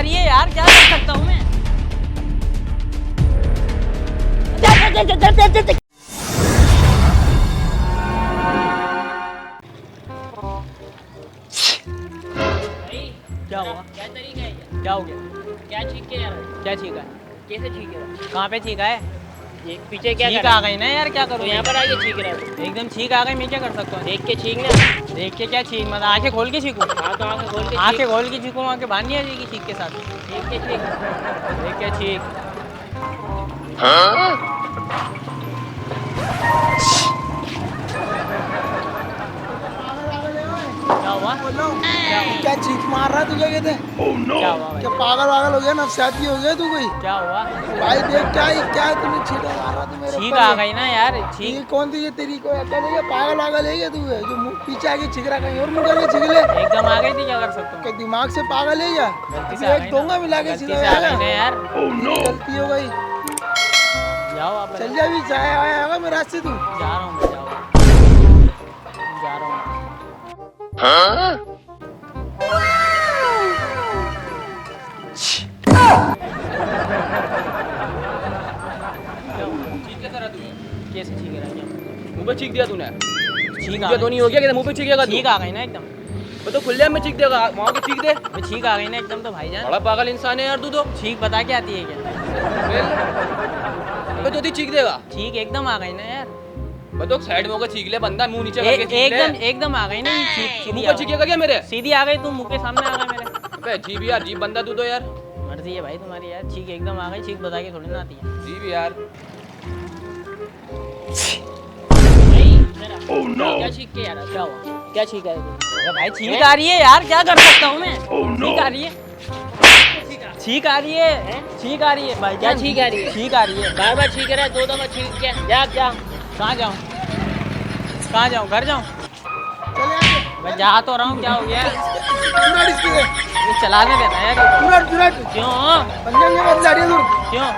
रही है यार, क्या कर सकता हूँ मैं। क्या हुआ? क्या तरीका है? क्या हो गया? क्या छींके यार? क्या छीका है? कैसे छींके रहा? कहाँ पे छीका है? ये पीछे क्या छीक कर आ रहा? गई ना यार, क्या तो करूँ यहाँ मैं? पर आके छींक रहा है। एकदम छीक आ गई, मैं क्या कर सकता हूँ? देख के छींकना। देख के क्या छीक, मतलब आंखें खोल के छीकूं? हाँ तो आंखें खोल के आंखें खोल के छीकूं, आंखें बांध नहीं आ जाएगी छीक के साथ? देख के छींक। देख के छीक। क्या हुआ? क्या हुआ? क्या चीख मार रहा है तुझे? कहते क्या हुआ भाई? क्या पागल वागल हो गया, नफसियाती हो गया तू कोई? क्या हुआ? भाई देख क्या तुम्हें छींटा मार रहा तू मेरे छीक ऊपर आ ये? गई ना यार, ये छीक। कौन थी ये तेरी? को क्या ये पागल वागल है क्या तू? है जो पीछे आके छिक रहा, कहीं और मुंह करके छिक ले। एकदम आ गई थी, क्या कर सकता हूँ? क्या दिमाग से पागल है क्या? गलती से अभी आ एक गई दूंगा ना। मिला के गलती सीधा से आ गई ना जाएगा। यार। तेरी गलती हो गई। जाओ आप। चल जा, अभी चाय आया होगा मेरे रास्ते तू। जा रहा हूँ मैं, जाओ। जा रहा हूँ। कैसे छीक रहा है? क्या? मुंह पे चीख दिया तूने? छीक आ ये तो गई। नहीं हो गया कि मुंह पे चीखेगा तू? छीक आ गई ना एकदम। वो तो खुले में चीख देगा, वहाँ पे चीख दे। अबे छीक आ गई ना एकदम तो भाईजान। बड़ा पागल इंसान है यार तू तो। छीक बता के आती है क्या? अबे तो चीख देगा। छीक एकदम आ गई ना यार। मैं तो साइड में होकर चीख ले, बंदा मुंह नीचे करके चीख ले। एकदम एकदम आ गई ना ये छीक, सीधी मुंह आ पे गई। चीखेगा क्या मेरे? सीधी आ गई, तू मुंह के सामने आ गई मेरे। अबे अजीब यार, अजीब बंदा तू तो यार। मर्जी है भाई तुम्हारी यार, छीक एकदम आ गई, छीक बता के थोड़ी ना आती है। अजीब यार। क्या छींक के यार? क्या हुआ? क्या छींका है तू? अरे भाई छीक आ रही है यार, क्या कर सकता हूँ मैं? छीक आ रही है, छीक आ रही है, छीक आ रही है भाई। क्या छींक आ रही है? छीक आ रही है। बार बार छींक रहा है, दो दफा छींक के जा जा। कहाँ जाऊँ? कहाँ जाऊँ? घर जाऊँ? चले आगे। मैं जा तो रहा हूँ, क्या हो गया? पूरा डिस्प्ले है। ये चलाने देना यार ये तो। पूरा क्यों? बन जाएंगे मत लाड़िया दूर। क्यों?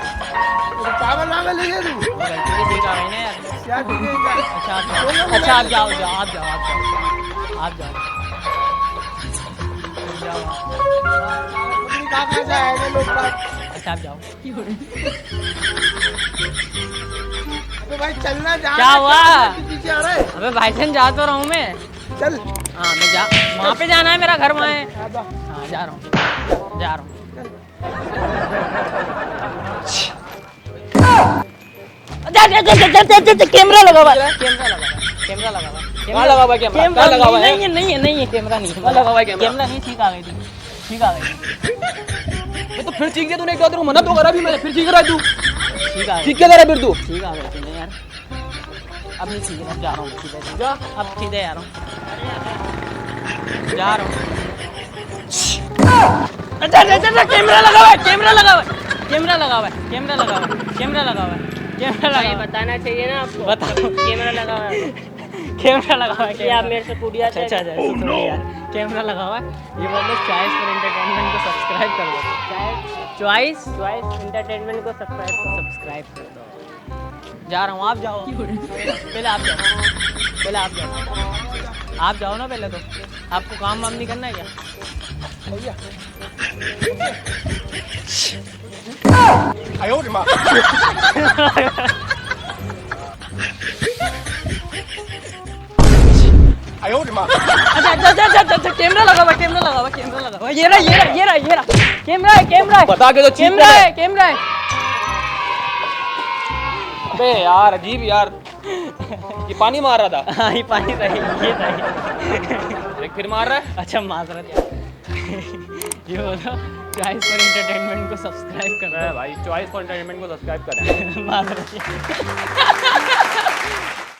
तो पागल वागल है क्या तू? गलती से छीक आ गई ना यार। क्या ठीक है क्या? अच्छा आप जाओ, अच्छा आप जाओ, जाओ आप जाओ, आप जाओ, आप जाओ, जाओ। अपनी कहाँ से आए हैं लोग बाग? अच्छा आप जाओ। तो भाई चलना जा। क्या हुआ? पीछे आ रहा है। अबे भाईजान जा तो रहा हूँ मैं। चल। हाँ मैं जा, वहाँ पे जाना है, मेरा घर वहाँ है। आजा। हाँ जा रहा हूँ, जा रहा हूँ। कैमरा लगा हुआ है, कैमरा लगा हुआ है, कैमरा लगा हुआ है। कहाँ लगा हुआ है कैमरा? कैमरा कहाँ लगा हुआ है? नहीं है, नहीं है, नहीं है कैमरा, नहीं है। कहाँ लगा हुआ है कैमरा? कैमरा नहीं, छीक आ गई थी, छीक आ गई थी, मैं तो फिर चीख दिया तूने, एक बार मना तो करा भी मैंने, फिर चीख रहा है तू। छीक आ गई, चीख क्या कर रहा है फिर तू? छीक आ गई थी नहीं यार। अब नहीं छीक रहा, जा रहा हूँ सीधे, जा अब सीधे आ रहा हूँ, जा रहा हूँ। अच्छा अच्छा अच्छा, कैमरा लगा हुआ है, कैमरा लगा हुआ है, कैमरा लगा हुआ है, कैमरा लगा हुआ है, कैमरा लगा हुआ है, कैमरा लगा भाई हुआ है। बताना चाहिए ना आपको। बताओ। कैमरा लगा हुआ है। कैमरा लगा हुआ है, ये आप मेरे से कूदिया अच्छा अच्छा अच्छा, सुनो यार, कैमरा लगा हुआ है। ये बोलो चॉइस फॉर एंटरटेनमेंट को सब्सक्राइब कर दो। चॉइस चॉइस एंटरटेनमेंट को सब्सक्राइब कर दो। जा रहा हूँ, आप जाओ। पहले आप जाओ, पहले आप जाओ, आप जाओ ना पहले तो। आपको काम वाम नहीं करना है क्या? भैया। अच्छा अच्छा अच्छा अच्छा अच्छा, कैमरा लगा हुआ है, कैमरा लगा हुआ है, कैमरा लगा हुआ है। ये रहा ये रहा ये रहा ये रहा, कैमरा है, कैमरा है, बता के तो चीख कैमरा दे। है, कैमरा है। अबे यार अजीब यार, ये पानी मार रहा था। हाँ ये पानी था, ये था। एक फिर मार रहा है। अच्छा माजरत यार। ये बोलो चॉइस फॉर एंटरटेनमेंट को सब्सक्राइब कर दो। भाई चॉइस फॉर एंटरटेनमेंट को सब्सक्राइब करें। माजरत यार।